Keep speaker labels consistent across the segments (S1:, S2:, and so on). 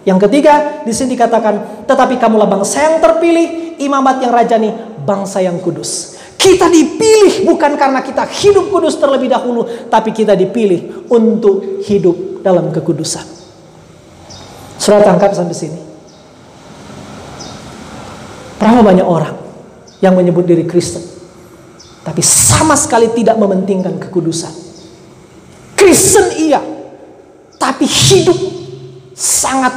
S1: Yang ketiga, di sini dikatakan, tetapi kamulah bangsa yang terpilih, imamat yang rajani, bangsa yang kudus. Kita dipilih bukan karena kita hidup kudus terlebih dahulu, tapi kita dipilih untuk hidup dalam kekudusan. Saudara tangkap sampai sini. Berapa banyak orang yang menyebut diri Kristen, tapi sama sekali tidak mementingkan kekudusan. Kristen iya, tapi hidup sangat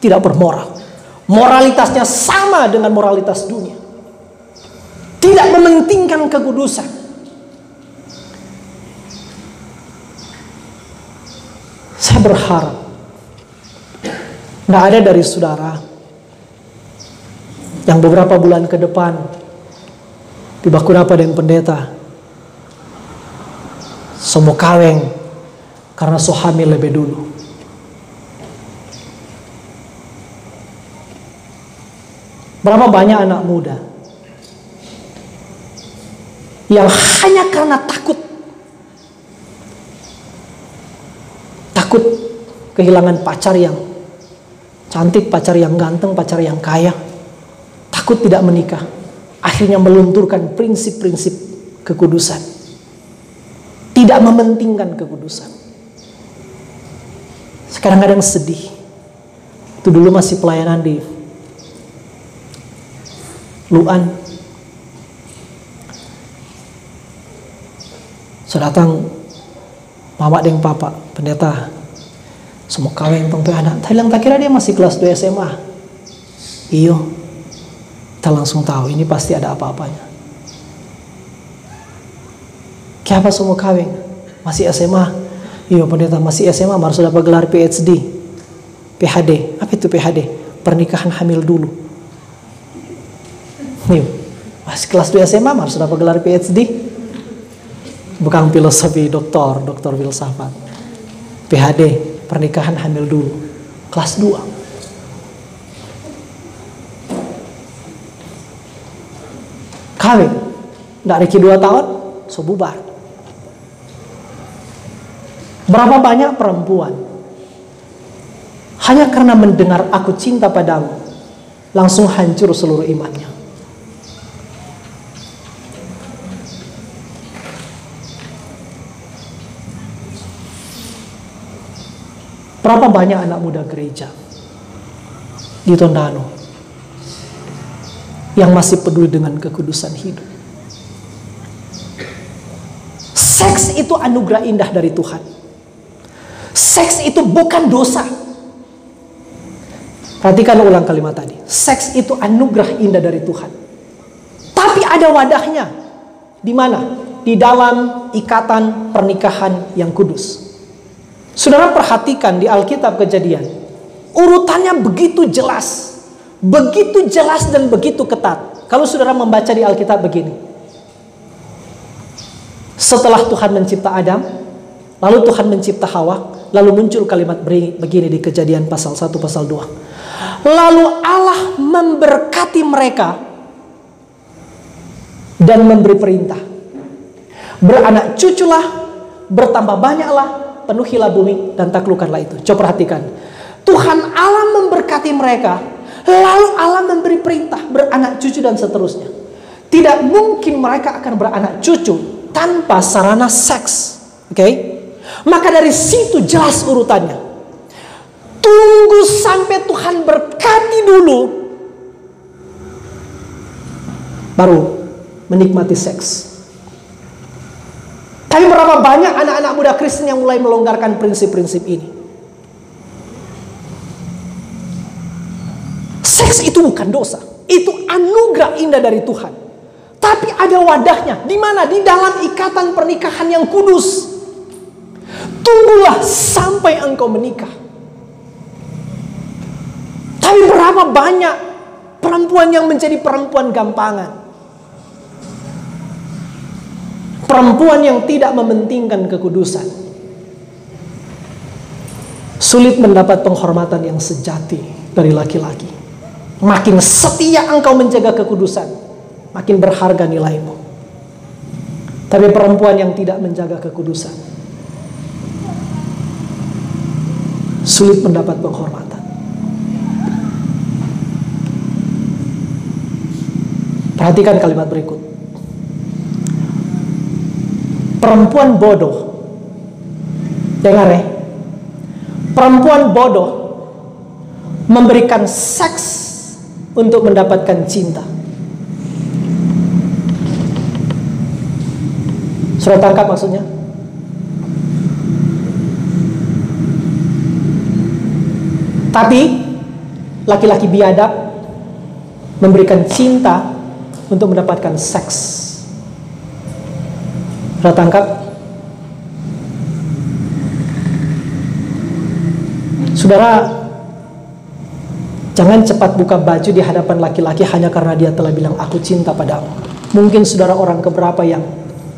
S1: tidak bermoral. Moralitasnya sama dengan moralitas dunia. Tidak mementingkan kekudusan. Saya berharap tidak ada dari saudara yang beberapa bulan ke depan di Bakunapa dengan pendeta semua kaweng karena so hamil lebih dulu. Berapa banyak anak muda yang hanya karena takut kehilangan pacar yang cantik, pacar yang ganteng, pacar yang kaya, takut tidak menikah, akhirnya melunturkan prinsip-prinsip kekudusan, tidak mementingkan kekudusan. Sekarang kadang sedih. Itu dulu masih pelayanan di Luan, saya datang mama dengan papa pendeta semua kawin tong anak. Saya bilang tak kira dia masih kelas 2 SMA. Iyo, kita langsung tahu ini pasti ada apa-apanya. Kenapa semua kawin masih SMA? Iyo pendeta masih SMA, harus dapat gelar PhD, PhD. Apa itu PhD? Pernikahan hamil dulu. Nih, masih kelas 2 SMA harus dapat gelar PhD. Bukan filosofi doktor filsafat. PhD, pernikahan hamil dulu. Kelas 2. Kawin. Nggak reki 2 tahun, so bubar. Berapa banyak perempuan hanya karena mendengar aku cinta padamu, langsung hancur seluruh imannya. Berapa banyak anak muda gereja di Tondano yang masih peduli dengan kekudusan hidup. Seks itu anugerah indah dari Tuhan. Seks itu bukan dosa. Perhatikan ulang kalimat tadi. Seks itu anugerah indah dari Tuhan. Tapi ada wadahnya. Di mana? Di dalam ikatan pernikahan yang kudus. Saudara perhatikan di Alkitab Kejadian, urutannya begitu jelas dan begitu ketat. Kalau saudara membaca di Alkitab begini, setelah Tuhan mencipta Adam, lalu Tuhan mencipta Hawa, lalu muncul kalimat begini di Kejadian pasal 1 pasal 2. Lalu Allah memberkati mereka dan memberi perintah, beranak cuculah, bertambah banyaklah, penuhilah bumi dan taklukkanlah itu. Coba perhatikan. Tuhan Allah memberkati mereka, lalu Allah memberi perintah beranak cucu dan seterusnya. Tidak mungkin mereka akan beranak cucu tanpa sarana seks. Oke? Maka dari situ jelas urutannya. Tunggu sampai Tuhan berkati dulu, baru menikmati seks. Tapi berapa banyak anak-anak muda Kristen yang mulai melonggarkan prinsip-prinsip ini? Seks itu bukan dosa, itu anugerah indah dari Tuhan. Tapi ada wadahnya, di mana? Di dalam ikatan pernikahan yang kudus. Tunggulah sampai engkau menikah. Tapi berapa banyak perempuan yang menjadi perempuan gampangan? Perempuan yang tidak mementingkan kekudusan, sulit mendapat penghormatan yang sejati dari laki-laki. Makin setia engkau menjaga kekudusan, makin berharga nilaimu. Tapi perempuan yang tidak menjaga kekudusan, sulit mendapat penghormatan. Perhatikan kalimat berikut. Perempuan bodoh. Dengar ya. Perempuan bodoh memberikan seks untuk mendapatkan cinta. Sudah tangkap maksudnya? Tapi laki-laki biadab memberikan cinta untuk mendapatkan seks. Sudah tangkap? Saudara, jangan cepat buka baju di hadapan laki-laki hanya karena dia telah bilang aku cinta padamu. Mungkin saudara orang keberapa yang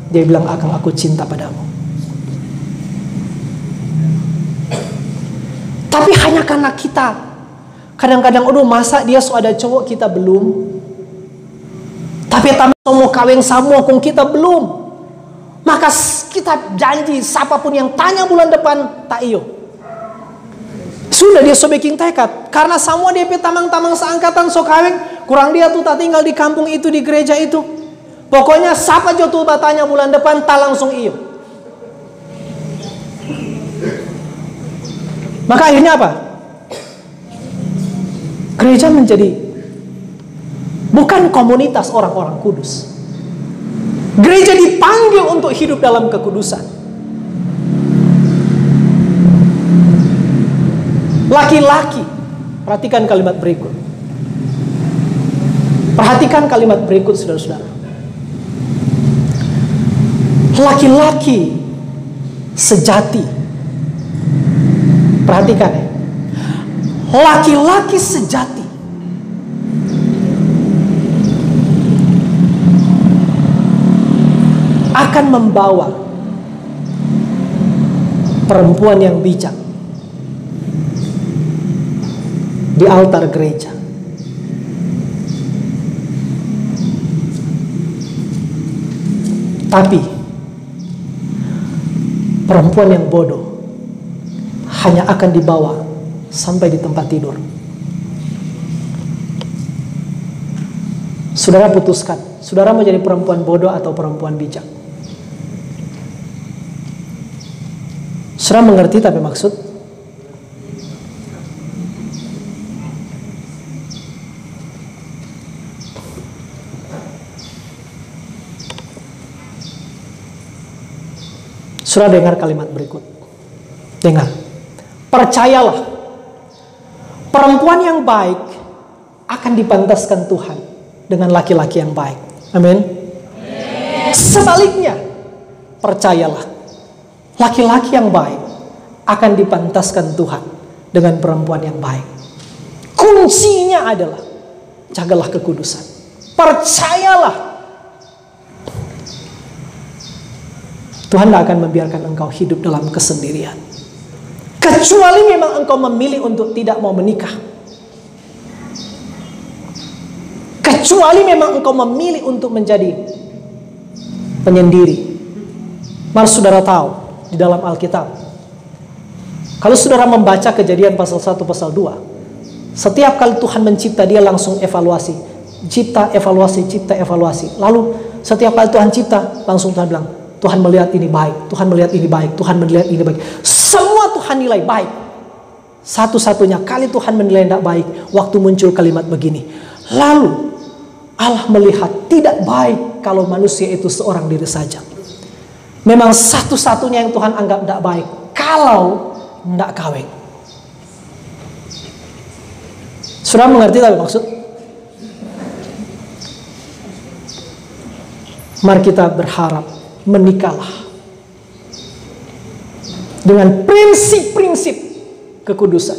S1: dia bilang aku cinta padamu. Tapi hanya karena kita kadang-kadang, masa dia so ada cowok kita belum. Tapi tamu mau kawin sama kung kita belum. Maka kita janji siapapun yang tanya bulan depan tak iyo. Sudah dia so bikin tekad. Karena semua dia tamang-tamang seangkatan so kawin. Kurang dia tuh tak tinggal di kampung itu, di gereja itu. Pokoknya siapa jo tuh tanya bulan depan tak langsung iyo. Maka akhirnya apa? Gereja menjadi bukan komunitas orang-orang kudus. Gereja dipanggil untuk hidup dalam kekudusan. Laki-laki, perhatikan kalimat berikut. Perhatikan kalimat berikut, saudara-saudara. Laki-laki sejati. Perhatikan ya. Laki-laki sejati akan membawa perempuan yang bijak di altar gereja. Tapi perempuan yang bodoh hanya akan dibawa sampai di tempat tidur. Saudara putuskan, saudara mau jadi perempuan bodoh atau perempuan bijak. Saudara mengerti tapi maksud? Saudara dengar kalimat berikut. Dengar. Percayalah, perempuan yang baik akan dipantaskan Tuhan dengan laki-laki yang baik. Amin. Sebaliknya, percayalah, laki-laki yang baik akan dipantaskan Tuhan dengan perempuan yang baik. Kuncinya adalah jagalah kekudusan. Percayalah, Tuhan tidak akan membiarkan engkau hidup dalam kesendirian. Kecuali memang engkau memilih untuk tidak mau menikah. Kecuali memang engkau memilih untuk menjadi penyendiri. Mari saudara tahu di dalam Alkitab, kalau saudara membaca Kejadian pasal 1 pasal 2, setiap kali Tuhan mencipta dia langsung evaluasi. Cipta, evaluasi, cipta, evaluasi. Lalu setiap kali Tuhan cipta, langsung Tuhan bilang, Tuhan melihat ini baik, Tuhan melihat ini baik, Tuhan melihat ini baik. Semua Tuhan nilai baik. Satu-satunya kali Tuhan menilai tidak baik, waktu muncul kalimat begini. Lalu Allah melihat tidak baik kalau manusia itu seorang diri saja. Memang satu-satunya yang Tuhan anggap tidak baik kalau tidak kawin. Sudah mengerti tak maksud? Mari kita berharap menikahlah dengan prinsip-prinsip kekudusan.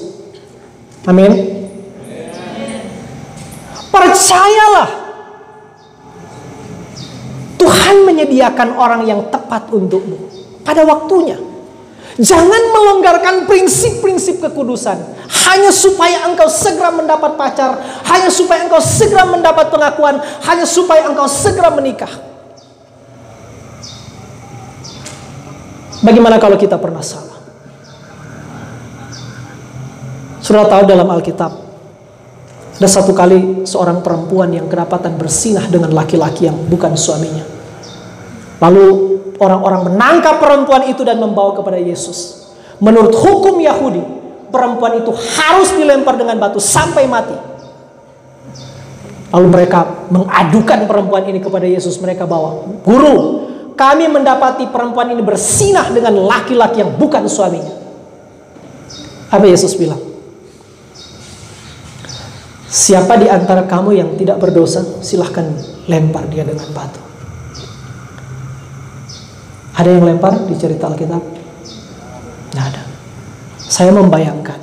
S1: Amin. Percayalah, Tuhan menyediakan orang yang tepat untukmu pada waktunya. Jangan melonggarkan prinsip-prinsip kekudusan hanya supaya engkau segera mendapat pacar, hanya supaya engkau segera mendapat pengakuan, hanya supaya engkau segera menikah. Bagaimana kalau kita pernah salah? Saudara tahu dalam Alkitab Ada satu kali seorang perempuan yang kedapatan bersinah dengan laki-laki yang bukan suaminya. Lalu orang-orang menangkap perempuan itu dan membawa kepada Yesus. Menurut hukum Yahudi, perempuan itu harus dilempar dengan batu sampai mati. Lalu mereka mengadukan perempuan ini kepada Yesus. Mereka bawa, "Guru, kami mendapati perempuan ini bersinah dengan laki-laki yang bukan suaminya." Apa Yesus bilang? "Siapa di antara kamu yang tidak berdosa, silahkan lempar dia dengan batu." Ada yang lempar di cerita Alkitab? Tidak ada. Saya membayangkan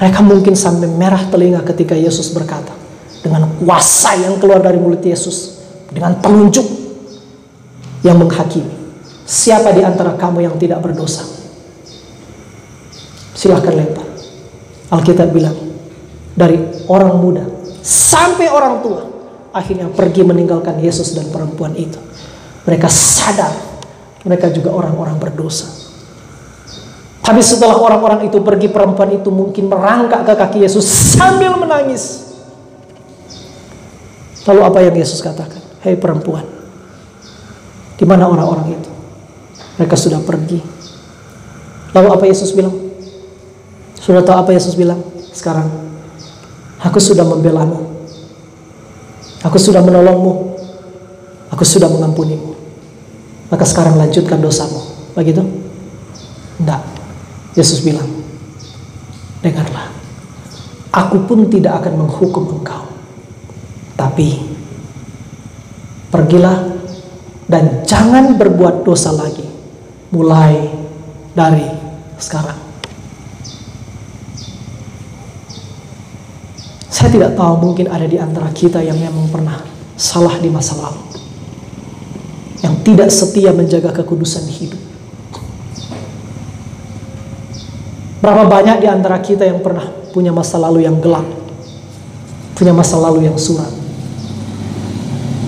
S1: mereka mungkin sampai merah telinga ketika Yesus berkata, dengan kuasa yang keluar dari mulut Yesus, dengan penunjuk yang menghakimi, "Siapa di antara kamu yang tidak berdosa, silahkan lempar." Alkitab bilang, dari orang muda sampai orang tua akhirnya pergi meninggalkan Yesus dan perempuan itu. Mereka sadar mereka juga orang-orang berdosa. Tapi setelah orang-orang itu pergi, perempuan itu mungkin merangkak ke kaki Yesus sambil menangis. Lalu apa yang Yesus katakan? "Hei perempuan, di mana orang-orang itu? Mereka sudah pergi." Lalu apa Yesus bilang? Sudah tahu apa Yesus bilang? "Sekarang aku sudah membelamu. Aku sudah menolongmu. Aku sudah mengampunimu. Maka sekarang lanjutkan dosamu." Begitu? Tidak. Yesus bilang, "Dengarlah, aku pun tidak akan menghukum engkau. Tapi pergilah dan jangan berbuat dosa lagi mulai dari sekarang." Saya tidak tahu, mungkin ada di antara kita yang memang pernah salah di masa lalu, yang tidak setia menjaga kekudusan hidup. Berapa banyak di antara kita yang pernah punya masa lalu yang gelap, punya masa lalu yang suram.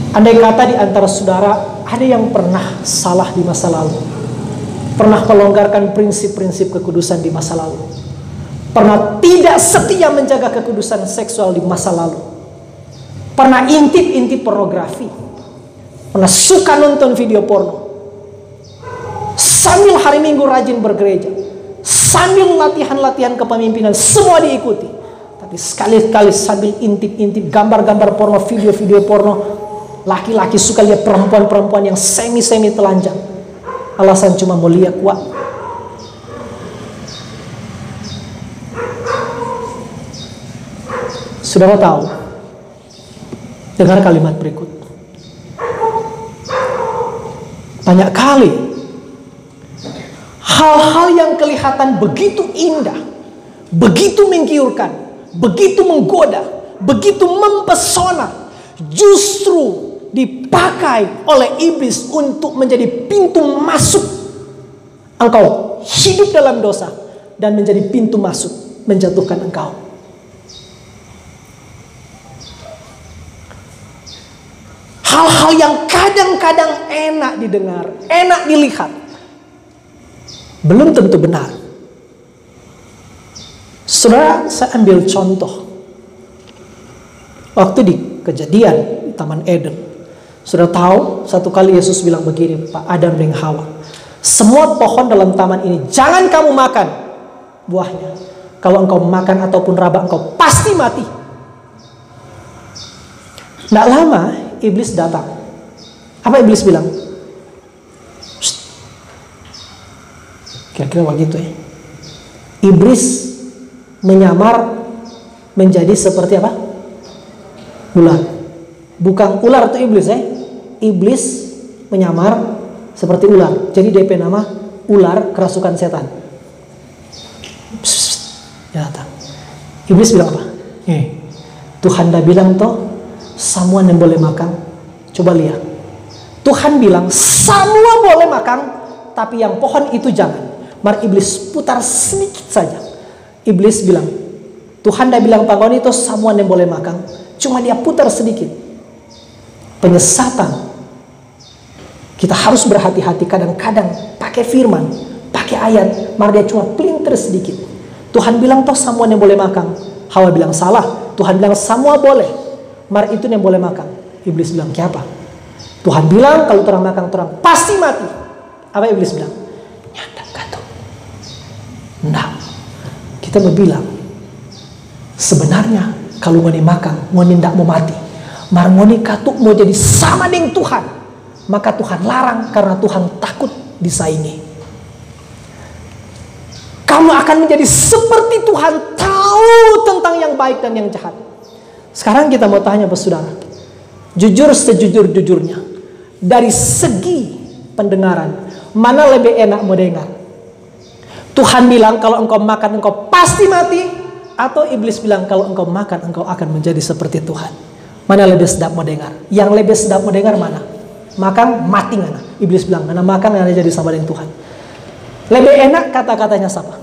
S1: Andai kata di antara saudara ada yang pernah salah di masa lalu, pernah melonggarkan prinsip-prinsip kekudusan di masa lalu, pernah tidak setia menjaga kekudusan seksual di masa lalu, pernah intip-intip pornografi, pernah suka nonton video porno, sambil hari Minggu rajin bergereja, sambil latihan-latihan kepemimpinan semua diikuti, tapi sekali-kali sambil intip-intip gambar-gambar porno, video-video porno. Laki-laki suka lihat perempuan-perempuan yang semi-semi telanjang, alasan cuma mau lihat kuat. Saudara tahu, dengar kalimat berikut. Banyak kali hal-hal yang kelihatan begitu indah, begitu menggiurkan, begitu menggoda, begitu mempesona, justru dipakai oleh iblis untuk menjadi pintu masuk engkau hidup dalam dosa, dan menjadi pintu masuk menjatuhkan engkau. Hal-hal yang kadang-kadang enak didengar, enak dilihat, belum tentu benar. Saudara, saya ambil contoh. Waktu di Kejadian di Taman Eden, sudah tahu satu kali Yesus bilang begini, Pak Adam dan Hawa, "Semua pohon dalam taman ini jangan kamu makan buahnya. Kalau engkau makan ataupun raba, engkau pasti mati." Tidak lama iblis datang. Apa iblis bilang? Kira-kira begitu ya. Iblis menyamar menjadi seperti apa? Ular. Bukan ular itu iblis ya. Iblis menyamar seperti ular. Jadi DP nama ular kerasukan setan. Ya datang. Iblis bilang apa? Tuhan dah bilang toh semua yang boleh makan. Coba lihat. Tuhan bilang semua boleh makan, tapi yang pohon itu jangan. Mari iblis putar sedikit saja. Iblis bilang, Tuhan dah bilang panggon itu semua yang boleh makan. Cuma dia putar sedikit. Penyesatan. Kita harus berhati-hati, kadang-kadang pakai firman, pakai ayat, mari dia cuma pelintir sedikit. Tuhan bilang toh semua yang boleh makan, Hawa bilang salah. Tuhan bilang semua boleh. Mar itu yang boleh makan. Iblis bilang, "Kenapa?" Tuhan bilang kalau orang makan orang pasti mati. Apa iblis bilang? Nyandak kata. Nah, kita mau bilang sebenarnya kalau ngoni makan, ngoni tidak mau mati. Mar ngoni katuk mau jadi sama dengan Tuhan. Maka Tuhan larang karena Tuhan takut disaingi. Kamu akan menjadi seperti Tuhan, tahu tentang yang baik dan yang jahat. Sekarang kita mau tanya saudara, jujur sejujur-jujurnya, dari segi pendengaran, mana lebih enak mau dengar? Tuhan bilang kalau engkau makan engkau pasti mati, atau iblis bilang kalau engkau makan engkau akan menjadi seperti Tuhan? Mana lebih sedap mau dengar? Yang lebih sedap mau dengar mana? Makan mati ngana. Iblis bilang ngana makan ngana jadi sama dengan Tuhan. Lebih enak kata-katanya siapa?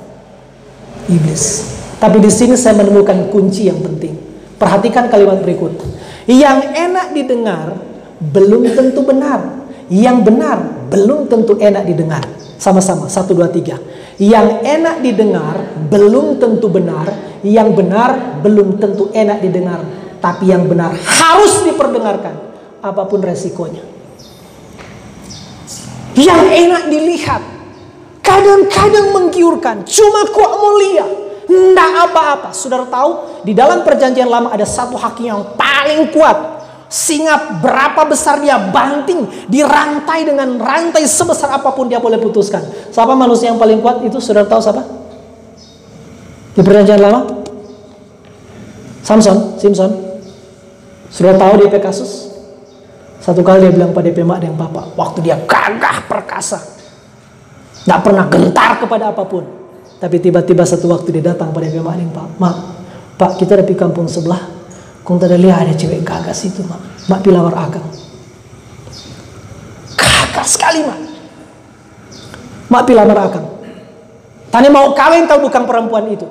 S1: Iblis. Tapi di sini saya menemukan kunci yang penting. Perhatikan kalimat berikut. Yang enak didengar belum tentu benar. Yang benar belum tentu enak didengar. Sama-sama, 1, 2, 3. Yang enak didengar belum tentu benar. Yang benar belum tentu enak didengar. Tapi yang benar harus diperdengarkan, apapun resikonya. Yang enak dilihat kadang-kadang menggiurkan, cuma kuat mulia, tidak apa-apa. Saudara tahu, di dalam perjanjian lama ada satu hakim yang paling kuat. Singa berapa besar dia banting, dirantai dengan rantai sebesar apapun dia boleh putuskan. Siapa manusia yang paling kuat itu? Saudara tahu siapa? Di perjanjian lama? Simpson. Saudara tahu DP kasus? Satu kali dia bilang pada DP mak dan papa, waktu dia gagah perkasa, tidak pernah gentar kepada apapun. Tapi tiba-tiba satu waktu dia datang pada DP mak dan papa, "Pak, kita dari kampung sebelah, kung tada lihat ada cewek gagah situ, mak. Mak pilawar akang. Gagah sekali, mak. Mak pilawar akang. Tanya mau kawin kau bukan perempuan itu."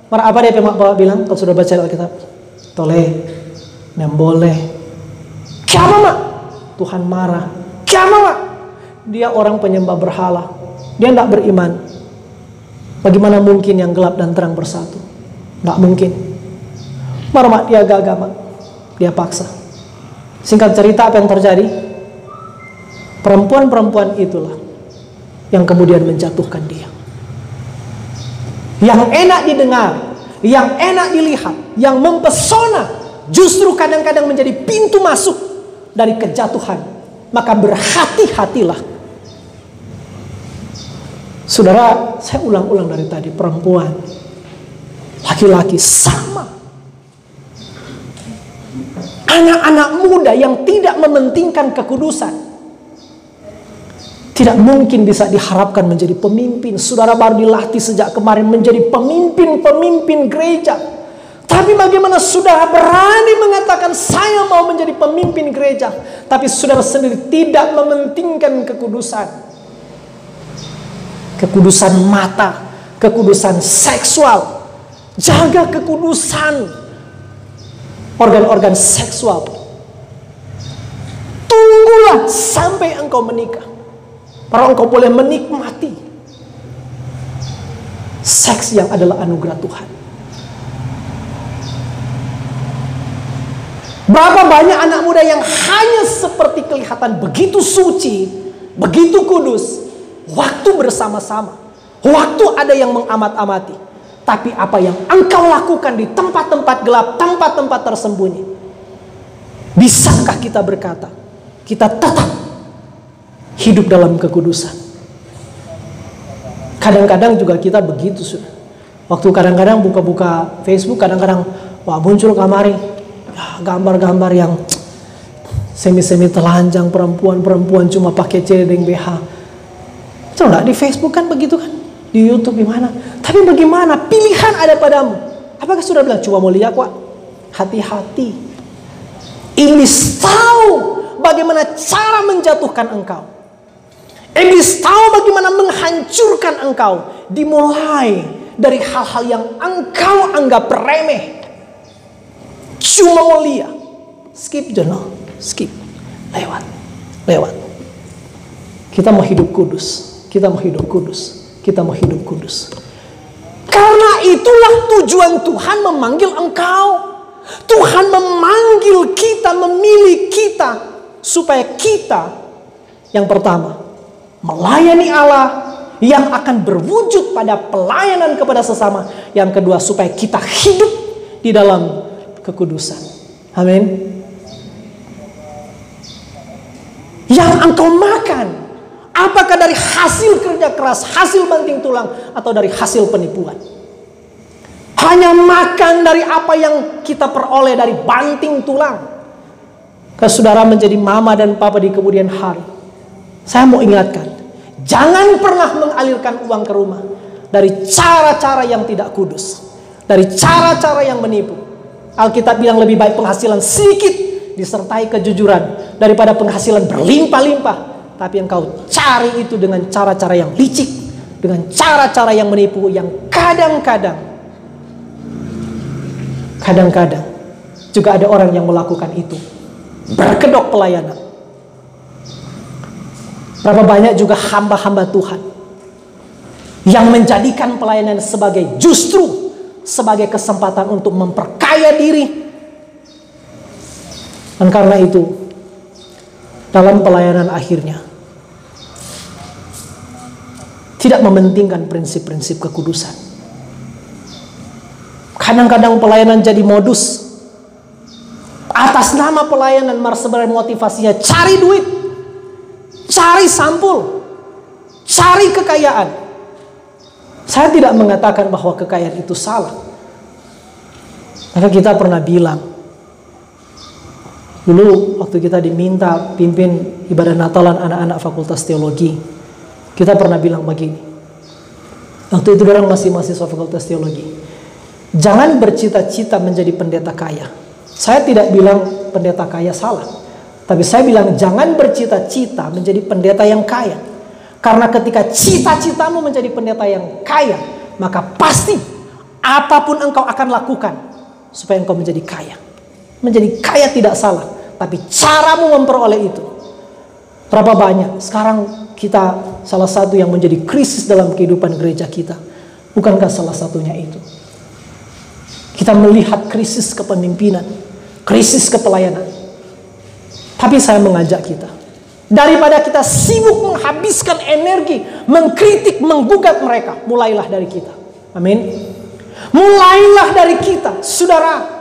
S1: Mar apa DP mak bawa bilang kalau sudah baca Alkitab? Tole, yang boleh. Kenapa, mak? Tuhan marah. Kenapa, mak? Dia orang penyembah berhala. Dia tidak beriman. Bagaimana mungkin yang gelap dan terang bersatu? Tidak mungkin. Mak, dia gagah, mak. Dia paksa. Singkat cerita apa yang terjadi? Perempuan-perempuan itulah yang kemudian menjatuhkan dia. Yang enak didengar, yang enak dilihat, yang mempesona, justru kadang-kadang menjadi pintu masuk dari kejatuhan. Maka berhati-hatilah. Saudara, saya ulang-ulang dari tadi, perempuan, laki-laki sama. Anak-anak muda yang tidak mementingkan kekudusan tidak mungkin bisa diharapkan menjadi pemimpin. Saudara baru dilatih sejak kemarin menjadi pemimpin gereja. Tapi bagaimana saudara berani mengatakan saya mau menjadi pemimpin gereja, tapi saudara sendiri tidak mementingkan kekudusan. Kekudusan mata, kekudusan seksual. Jaga kekudusan organ-organ seksual. Tunggulah sampai engkau menikah, baru engkau boleh menikmati seks yang adalah anugerah Tuhan. Berapa banyak anak muda yang hanya seperti kelihatan begitu suci, begitu kudus, waktu bersama-sama, waktu ada yang mengamat-amati, tapi apa yang engkau lakukan di tempat-tempat gelap, tempat-tempat tersembunyi, bisakah kita berkata kita tetap hidup dalam kekudusan? Kadang-kadang juga kita begitu, sudah. Waktu kadang-kadang buka-buka Facebook, kadang-kadang wah muncul kamari gambar-gambar yang semi-semi telanjang, perempuan cuma pakai cedeng BH. Coba di Facebook kan begitu kan, di YouTube gimana? Tapi bagaimana? Pilihan ada padamu. Apakah sudah bilang cuma mau lihat kok? Hati-hati. Iblis tahu bagaimana cara menjatuhkan engkau. Iblis tahu bagaimana menghancurkan engkau. Dimulai dari hal-hal yang engkau anggap remeh. Cuma mulia, skip jono, skip, lewat. Kita mau hidup kudus, kita mau hidup kudus. Karena itulah tujuan Tuhan memanggil engkau. Tuhan memanggil kita, memilih kita, supaya kita yang pertama melayani Allah, yang akan berwujud pada pelayanan kepada sesama. Yang kedua, supaya kita hidup di dalam kekudusan. Amin. Yang engkau makan, apakah dari hasil kerja keras, hasil banting tulang, atau dari hasil penipuan? Hanya makan dari apa yang kita peroleh dari banting tulang. Ke saudara menjadi mama dan papa di kemudian hari, saya mau ingatkan, jangan pernah mengalirkan uang ke rumah dari cara-cara yang tidak kudus, dari cara-cara yang menipu. Alkitab bilang lebih baik penghasilan sedikit disertai kejujuran daripada penghasilan berlimpah-limpah, tapi engkau cari itu dengan cara-cara yang licik, dengan cara-cara yang menipu, yang kadang-kadang juga ada orang yang melakukan itu, berkedok pelayanan. Berapa banyak juga hamba-hamba Tuhan yang menjadikan pelayanan sebagai kesempatan untuk memperkaya diri. Dan karena itu, dalam pelayanan akhirnya tidak mementingkan prinsip-prinsip kekudusan. Kadang-kadang pelayanan jadi modus. Atas nama pelayanan, sebenarnya motivasinya cari duit, cari sampul, cari kekayaan. Saya tidak mengatakan bahwa kekayaan itu salah. Maka kita pernah bilang, dulu waktu kita diminta pimpin ibadah Natalan anak-anak Fakultas Teologi, kita pernah bilang begini. Waktu itu orang masih mahasiswa Fakultas Teologi, jangan bercita-cita menjadi pendeta kaya. Saya tidak bilang pendeta kaya salah, tapi saya bilang jangan bercita-cita menjadi pendeta yang kaya. Karena ketika cita-citamu menjadi pendeta yang kaya, maka pasti apapun engkau akan lakukan supaya engkau menjadi kaya. Menjadi kaya tidak salah, tapi caramu memperoleh itu. Berapa banyak sekarang kita salah satu yang menjadi krisis dalam kehidupan gereja kita, bukankah salah satunya itu? Kita melihat krisis kepemimpinan, krisis kepelayanan. Tapi saya mengajak kita, daripada kita sibuk menghabiskan energi, mengkritik, menggugat mereka, mulailah dari kita. Amin. Mulailah dari kita, saudara.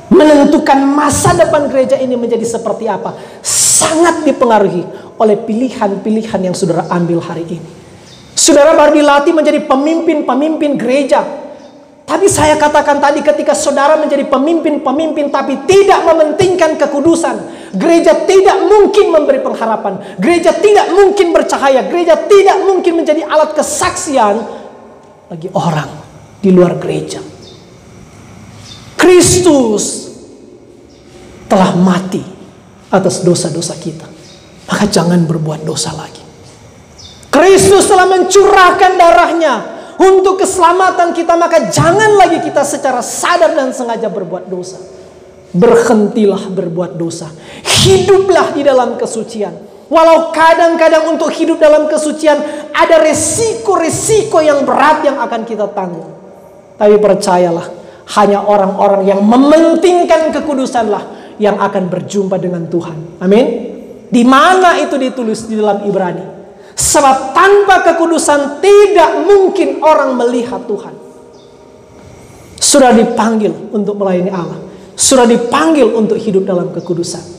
S1: Menentukan masa depan gereja ini menjadi seperti apa, sangat dipengaruhi oleh pilihan-pilihan yang saudara ambil hari ini. Saudara baru dilatih menjadi pemimpin-pemimpin gereja. Tapi saya katakan tadi, ketika saudara menjadi pemimpin-pemimpin tapi tidak mementingkan kekudusan, gereja tidak mungkin memberi pengharapan, gereja tidak mungkin bercahaya, gereja tidak mungkin menjadi alat kesaksian bagi orang di luar gereja. Kristus telah mati atas dosa-dosa kita, maka jangan berbuat dosa lagi. Kristus telah mencurahkan darahnya untuk keselamatan kita, maka jangan lagi kita secara sadar dan sengaja berbuat dosa. Berhentilah berbuat dosa. Hiduplah di dalam kesucian. Walau kadang-kadang untuk hidup dalam kesucian ada resiko-resiko yang berat yang akan kita tanggung. Tapi percayalah, hanya orang-orang yang mementingkan kekudusanlah yang akan berjumpa dengan Tuhan. Amin. Di mana itu ditulis di dalam Ibrani? Sebab tanpa kekudusan tidak mungkin orang melihat Tuhan. Sudah dipanggil untuk melayani Allah, sudah dipanggil untuk hidup dalam kekudusan.